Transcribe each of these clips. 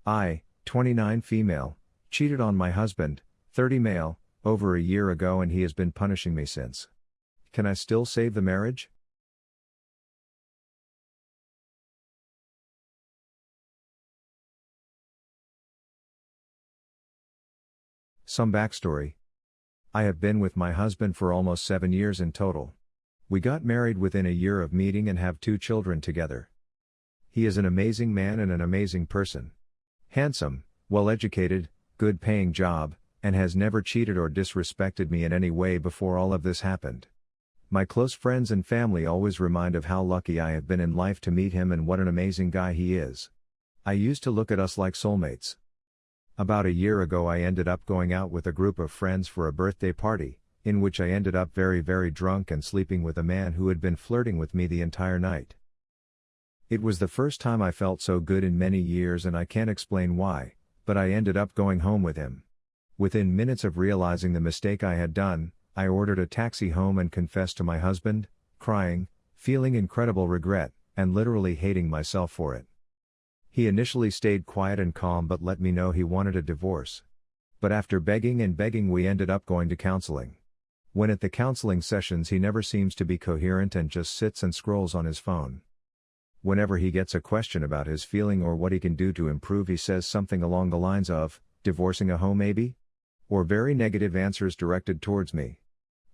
I, 29 female, cheated on my husband, 30 male, over a year ago and he has been punishing me since. Can I still save the marriage? Some backstory. I have been with my husband for almost 7 years in total. We got married within a year of meeting and have 2 children together. He is an amazing man and an amazing person. Handsome, well-educated, good-paying job, and has never cheated or disrespected me in any way before all of this happened. My close friends and family always remind of how lucky I have been in life to meet him and what an amazing guy he is. I used to look at us like soulmates. About a year ago I ended up going out with a group of friends for a birthday party, in which I ended up very drunk and sleeping with a man who had been flirting with me the entire night. It was the first time I felt so good in many years and I can't explain why, but I ended up going home with him. Within minutes of realizing the mistake I had done, I ordered a taxi home and confessed to my husband, crying, feeling incredible regret, and literally hating myself for it. He initially stayed quiet and calm but let me know he wanted a divorce. But after begging and begging we ended up going to counseling. When at the counseling sessions he never seems to be coherent and just sits and scrolls on his phone. Whenever he gets a question about his feeling or what he can do to improve he says something along the lines of, divorcing a hoe maybe? Or very negative answers directed towards me.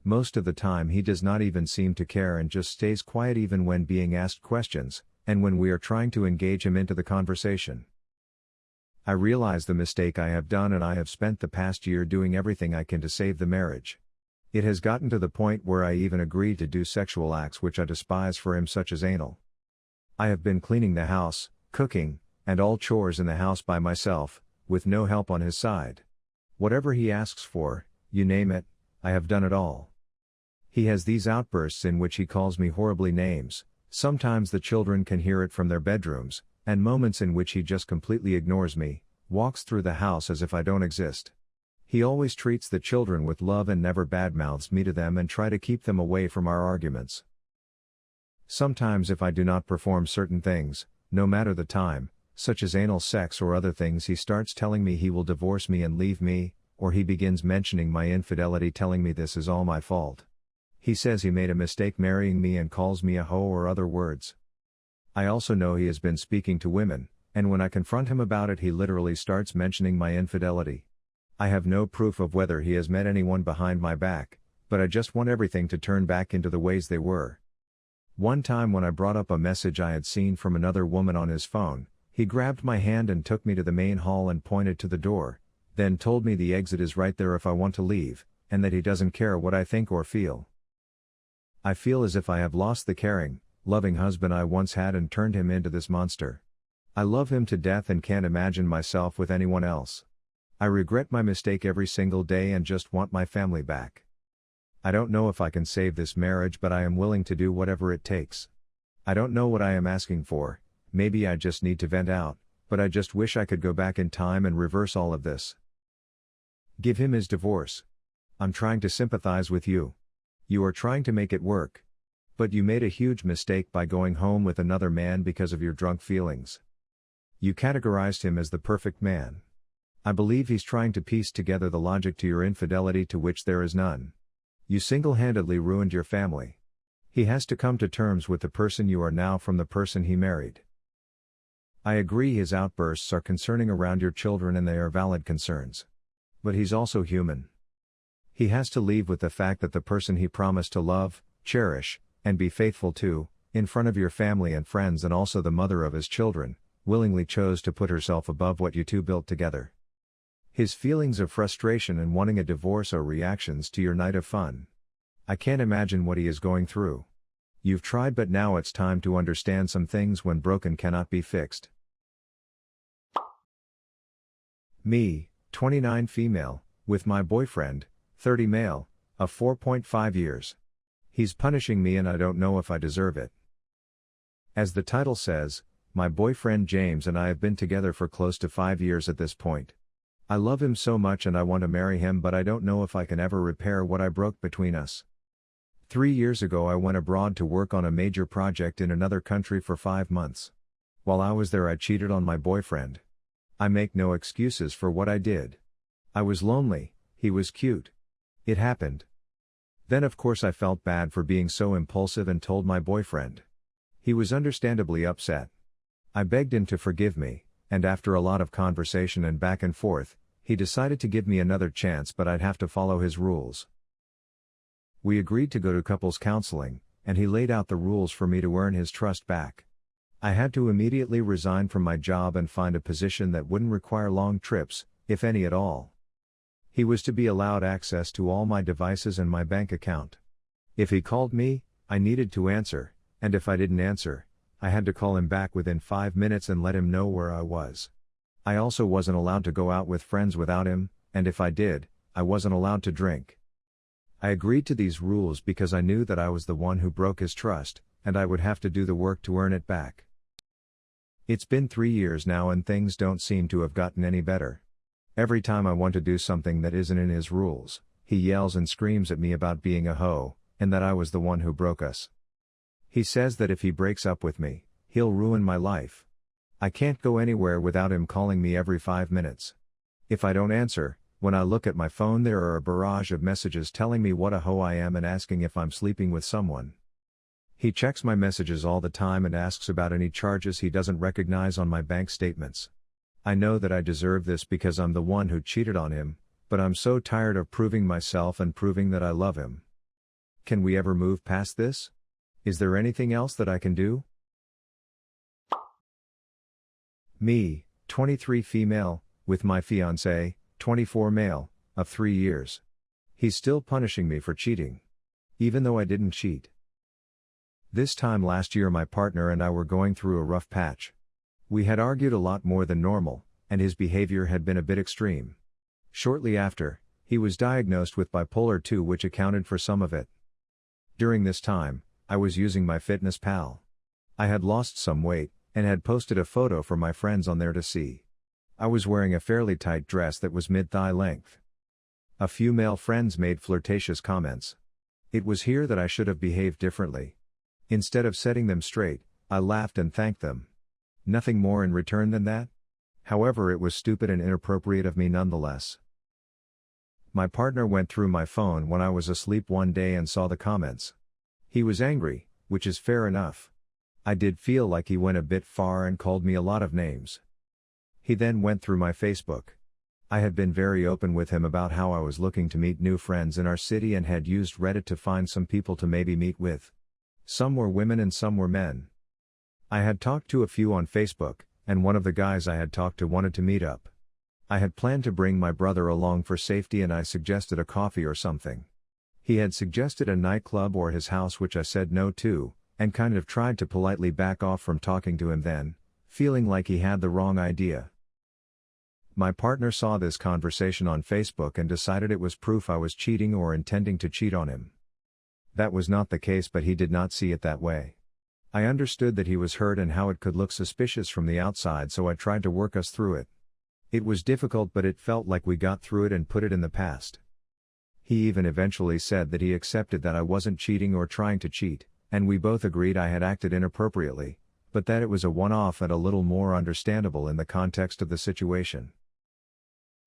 Most of the time he does not even seem to care and just stays quiet even when being asked questions, and when we are trying to engage him into the conversation. I realize the mistake I have done and I have spent the past year doing everything I can to save the marriage. It has gotten to the point where I even agreed to do sexual acts which I despise for him such as anal. I have been cleaning the house, cooking, and all chores in the house by myself, with no help on his side. Whatever he asks for, you name it, I have done it all. He has these outbursts in which he calls me horribly names. Sometimes the children can hear it from their bedrooms, and moments in which he just completely ignores me, walks through the house as if I don't exist. He always treats the children with love and never badmouths me to them and try to keep them away from our arguments. Sometimes if I do not perform certain things, no matter the time, such as anal sex or other things, he starts telling me he will divorce me and leave me, or he begins mentioning my infidelity telling me this is all my fault. He says he made a mistake marrying me and calls me a hoe or other words. I also know he has been speaking to women, and when I confront him about it he literally starts mentioning my infidelity. I have no proof of whether he has met anyone behind my back, but I just want everything to turn back into the ways they were. One time when I brought up a message I had seen from another woman on his phone, he grabbed my hand and took me to the main hall and pointed to the door, then told me the exit is right there if I want to leave, and that he doesn't care what I think or feel. I feel as if I have lost the caring, loving husband I once had and turned him into this monster. I love him to death and can't imagine myself with anyone else. I regret my mistake every single day and just want my family back. I don't know if I can save this marriage, but I am willing to do whatever it takes. I don't know what I am asking for, maybe I just need to vent out, but I just wish I could go back in time and reverse all of this. Give him his divorce. I'm trying to sympathize with you. You are trying to make it work. But you made a huge mistake by going home with another man because of your drunk feelings. You categorized him as the perfect man. I believe he's trying to piece together the logic to your infidelity to which there is none. You single-handedly ruined your family. He has to come to terms with the person you are now from the person he married. I agree his outbursts are concerning around your children and they are valid concerns. But he's also human. He has to leave with the fact that the person he promised to love, cherish, and be faithful to, in front of your family and friends and also the mother of his children, willingly chose to put herself above what you two built together. His feelings of frustration and wanting a divorce are reactions to your night of fun. I can't imagine what he is going through. You've tried, but now it's time to understand some things when broken cannot be fixed. Me, 29 female, with my boyfriend, 30 male, of 4.5 years. He's punishing me and I don't know if I deserve it. As the title says, my boyfriend James and I have been together for close to 5 years at this point. I love him so much and I want to marry him, but I don't know if I can ever repair what I broke between us. 3 years ago I went abroad to work on a major project in another country for 5 months. While I was there I cheated on my boyfriend. I make no excuses for what I did. I was lonely, he was cute. It happened. Then of course I felt bad for being so impulsive and told my boyfriend. He was understandably upset. I begged him to forgive me, and after a lot of conversation and back and forth, he decided to give me another chance, but I'd have to follow his rules. We agreed to go to couples counseling, and he laid out the rules for me to earn his trust back. I had to immediately resign from my job and find a position that wouldn't require long trips, if any at all. He was to be allowed access to all my devices and my bank account. If he called me, I needed to answer, and if I didn't answer, I had to call him back within 5 minutes and let him know where I was. I also wasn't allowed to go out with friends without him, and if I did, I wasn't allowed to drink. I agreed to these rules because I knew that I was the one who broke his trust, and I would have to do the work to earn it back. It's been 3 years now and things don't seem to have gotten any better. Every time I want to do something that isn't in his rules, he yells and screams at me about being a hoe, and that I was the one who broke us. He says that if he breaks up with me, he'll ruin my life. I can't go anywhere without him calling me every 5 minutes. If I don't answer, when I look at my phone there are a barrage of messages telling me what a hoe I am and asking if I'm sleeping with someone. He checks my messages all the time and asks about any charges he doesn't recognize on my bank statements. I know that I deserve this because I'm the one who cheated on him, but I'm so tired of proving myself and proving that I love him. Can we ever move past this? Is there anything else that I can do? Me, 23 female, with my fiancé, 24 male, of 3 years. He's still punishing me for cheating. Even though I didn't cheat. This time last year my partner and I were going through a rough patch. We had argued a lot more than normal, and his behavior had been a bit extreme. Shortly after, he was diagnosed with bipolar 2, which accounted for some of it. During this time, I was using MyFitnessPal. I had lost some weight, and had posted a photo for my friends on there to see. I was wearing a fairly tight dress that was mid-thigh length. A few male friends made flirtatious comments. It was here that I should have behaved differently. Instead of setting them straight, I laughed and thanked them. Nothing more in return than that? However, it was stupid and inappropriate of me nonetheless. My partner went through my phone when I was asleep one day and saw the comments. He was angry, which is fair enough. I did feel like he went a bit far and called me a lot of names. He then went through my Facebook. I had been very open with him about how I was looking to meet new friends in our city and had used Reddit to find some people to maybe meet with. Some were women and some were men. I had talked to a few on Facebook, and one of the guys I had talked to wanted to meet up. I had planned to bring my brother along for safety and I suggested a coffee or something. He had suggested a nightclub or his house, which I said no to, and kind of tried to politely back off from talking to him then, feeling like he had the wrong idea. My partner saw this conversation on Facebook and decided it was proof I was cheating or intending to cheat on him. That was not the case, but he did not see it that way. I understood that he was hurt and how it could look suspicious from the outside, so I tried to work us through it. It was difficult, but it felt like we got through it and put it in the past. He even eventually said that he accepted that I wasn't cheating or trying to cheat, and we both agreed I had acted inappropriately, but that it was a one-off and a little more understandable in the context of the situation.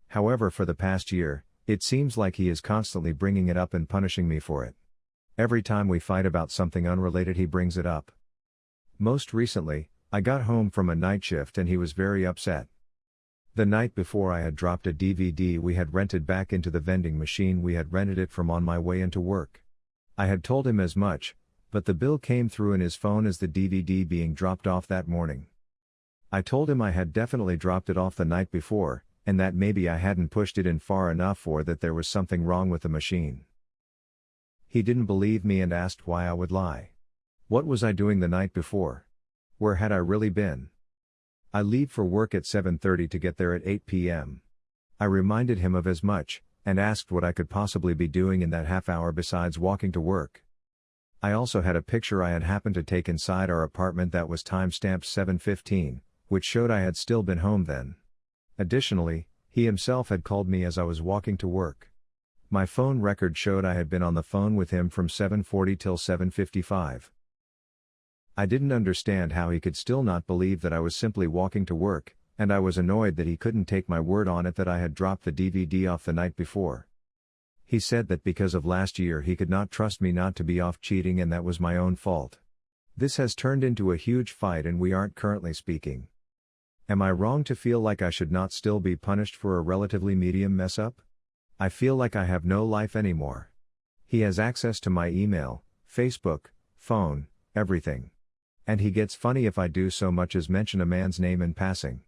However, for the past year, it seems like he is constantly bringing it up and punishing me for it. Every time we fight about something unrelated, he brings it up. Most recently, I got home from a night shift and he was very upset. The night before, I had dropped a DVD we had rented back into the vending machine we had rented it from on my way into work. I had told him as much, but the bill came through in his phone as the DVD being dropped off that morning. I told him I had definitely dropped it off the night before, and that maybe I hadn't pushed it in far enough or that there was something wrong with the machine. He didn't believe me and asked why I would lie. What was I doing the night before? Where had I really been? I leave for work at 7:30 to get there at 8 p.m. I reminded him of as much, and asked what I could possibly be doing in that half hour besides walking to work. I also had a picture I had happened to take inside our apartment that was time-stamped 7:15, which showed I had still been home then. Additionally, he himself had called me as I was walking to work. My phone record showed I had been on the phone with him from 7:40 till 7:55. I didn't understand how he could still not believe that I was simply walking to work, And I was annoyed that he couldn't take my word on it that I had dropped the DVD off the night before. He said that because of last year he could not trust me not to be off cheating and that was my own fault. This has turned into a huge fight and we aren't currently speaking. Am I wrong to feel like I should not still be punished for a relatively medium mess up? I feel like I have no life anymore. He has access to my email, Facebook, phone, everything. And he gets funny if I do so much as mention a man's name in passing.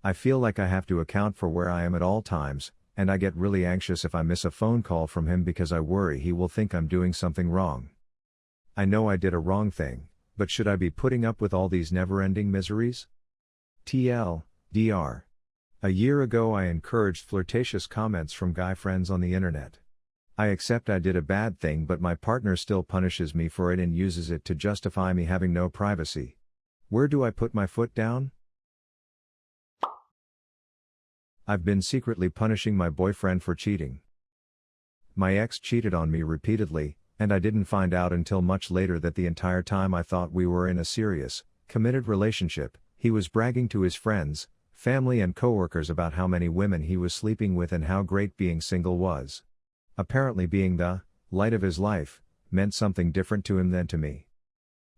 I feel like I have to account for where I am at all times, and I get really anxious if I miss a phone call from him because I worry he will think I'm doing something wrong. I know I did a wrong thing, but should I be putting up with all these never-ending miseries? TLDR. A year ago I encouraged flirtatious comments from guy friends on the internet. I accept I did a bad thing but my partner still punishes me for it and uses it to justify me having no privacy. Where do I put my foot down? I've been secretly punishing my boyfriend for cheating. My ex cheated on me repeatedly, and I didn't find out until much later that the entire time I thought we were in a serious, committed relationship, he was bragging to his friends, family and coworkers about how many women he was sleeping with and how great being single was. Apparently being the light of his life meant something different to him than to me.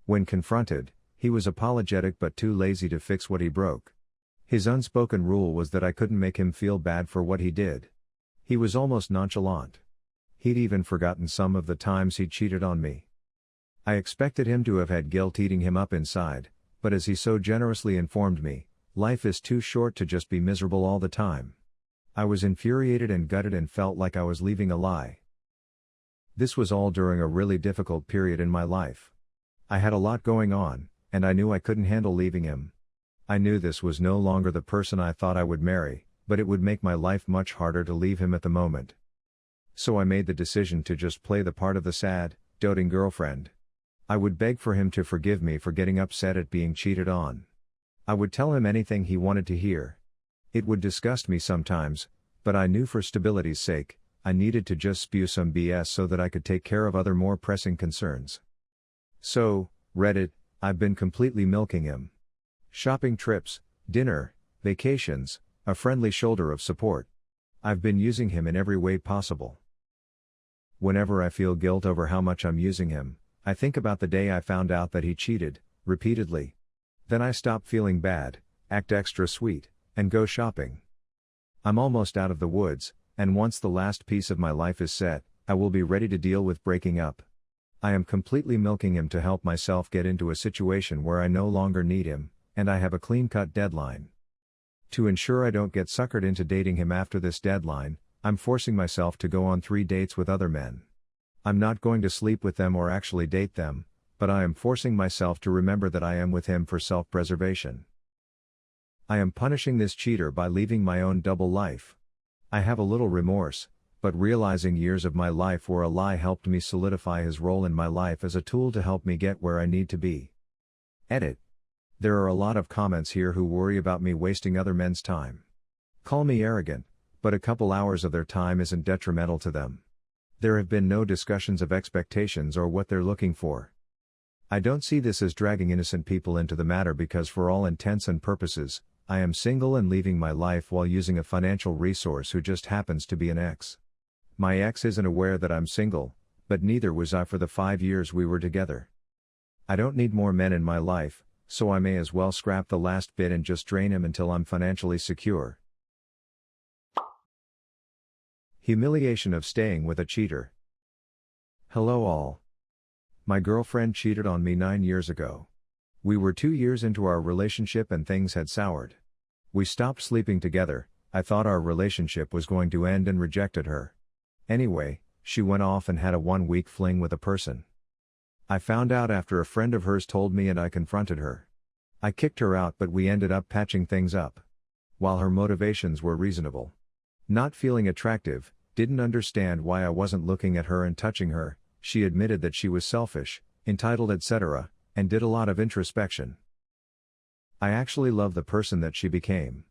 When confronted, he was apologetic but too lazy to fix what he broke. His unspoken rule was that I couldn't make him feel bad for what he did. He was almost nonchalant. He'd even forgotten some of the times he'd cheated on me. I expected him to have had guilt eating him up inside, but as he so generously informed me, life is too short to just be miserable all the time. I was infuriated and gutted and felt like I was leaving a lie. This was all during a really difficult period in my life. I had a lot going on, and I knew I couldn't handle leaving him. I knew this was no longer the person I thought I would marry, but it would make my life much harder to leave him at the moment. So I made the decision to just play the part of the sad, doting girlfriend. I would beg for him to forgive me for getting upset at being cheated on. I would tell him anything he wanted to hear. It would disgust me sometimes, but I knew for stability's sake, I needed to just spew some BS so that I could take care of other more pressing concerns. So, Reddit, I've been completely milking him. Shopping trips, dinner, vacations, a friendly shoulder of support. I've been using him in every way possible. Whenever I feel guilt over how much I'm using him, I think about the day I found out that he cheated, repeatedly. Then I stop feeling bad, act extra sweet, and go shopping. I'm almost out of the woods, and once the last piece of my life is set, I will be ready to deal with breaking up. I am completely milking him to help myself get into a situation where I no longer need him, and I have a clean-cut deadline. To ensure I don't get suckered into dating him after this deadline, I'm forcing myself to go on 3 dates with other men. I'm not going to sleep with them or actually date them, but I am forcing myself to remember that I am with him for self-preservation. I am punishing this cheater by leaving my own double life. I have a little remorse, but realizing years of my life were a lie helped me solidify his role in my life as a tool to help me get where I need to be. Edit. There are a lot of comments here who worry about me wasting other men's time. Call me arrogant, but a couple hours of their time isn't detrimental to them. There have been no discussions of expectations or what they're looking for. I don't see this as dragging innocent people into the matter because for all intents and purposes, I am single and leaving my life while using a financial resource who just happens to be an ex. My ex isn't aware that I'm single, but neither was I for the 5 years we were together. I don't need more men in my life, so I may as well scrap the last bit and just drain him until I'm financially secure. Humiliation of staying with a cheater. Hello all. My girlfriend cheated on me 9 years ago. We were 2 years into our relationship and things had soured. We stopped sleeping together. I thought our relationship was going to end and rejected her. Anyway, she went off and had a 1-week fling with a person. I found out after a friend of hers told me and I confronted her. I kicked her out but we ended up patching things up. While her motivations were reasonable. Not feeling attractive, didn't understand why I wasn't looking at her and touching her, she admitted that she was selfish, entitled etc., and did a lot of introspection. I actually love the person that she became.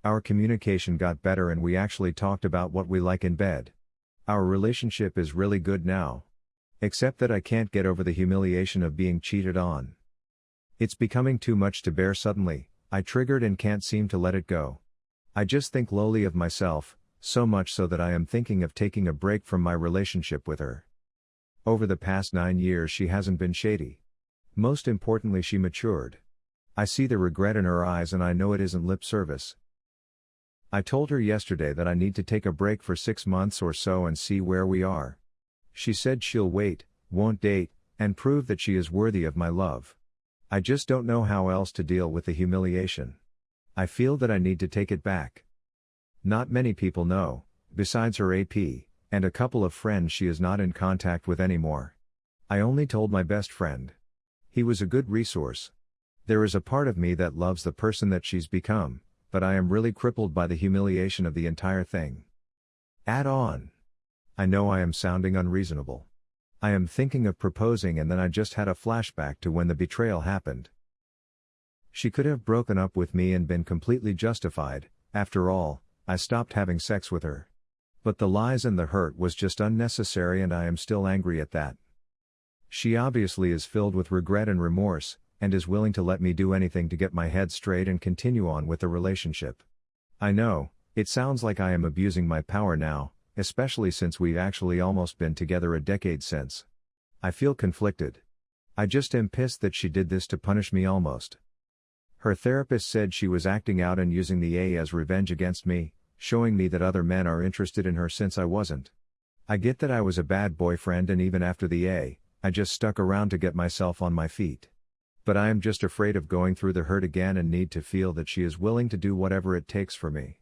Our communication got better and we actually talked about what we like in bed. Our relationship is really good now. Except that I can't get over the humiliation of being cheated on. It's becoming too much to bear suddenly, I triggered and can't seem to let it go. I just think lowly of myself, so much so that I am thinking of taking a break from my relationship with her. Over the past 9 years she hasn't been shady. Most importantly, she matured. I see the regret in her eyes and I know it isn't lip service. I told her yesterday that I need to take a break for 6 months or so and see where we are. She said she'll wait, won't date, and prove that she is worthy of my love. I just don't know how else to deal with the humiliation. I feel that I need to take it back. Not many people know, besides her AP, and a couple of friends she is not in contact with anymore. I only told my best friend. He was a good resource. There is a part of me that loves the person that she's become, but I am really crippled by the humiliation of the entire thing. Add on. I know I am sounding unreasonable. I am thinking of proposing and then I just had a flashback to when the betrayal happened. She could have broken up with me and been completely justified. After all, I stopped having sex with her. But the lies and the hurt was just unnecessary and I am still angry at that. She obviously is filled with regret and remorse, and is willing to let me do anything to get my head straight and continue on with the relationship. I know, it sounds like I am abusing my power now, especially since we've actually almost been together a decade since. I feel conflicted. I just am pissed that she did this to punish me almost. Her therapist said she was acting out and using the A as revenge against me, showing me that other men are interested in her since I wasn't. I get that I was a bad boyfriend and even after the A, I just stuck around to get myself on my feet. But I am just afraid of going through the hurt again and need to feel that she is willing to do whatever it takes for me.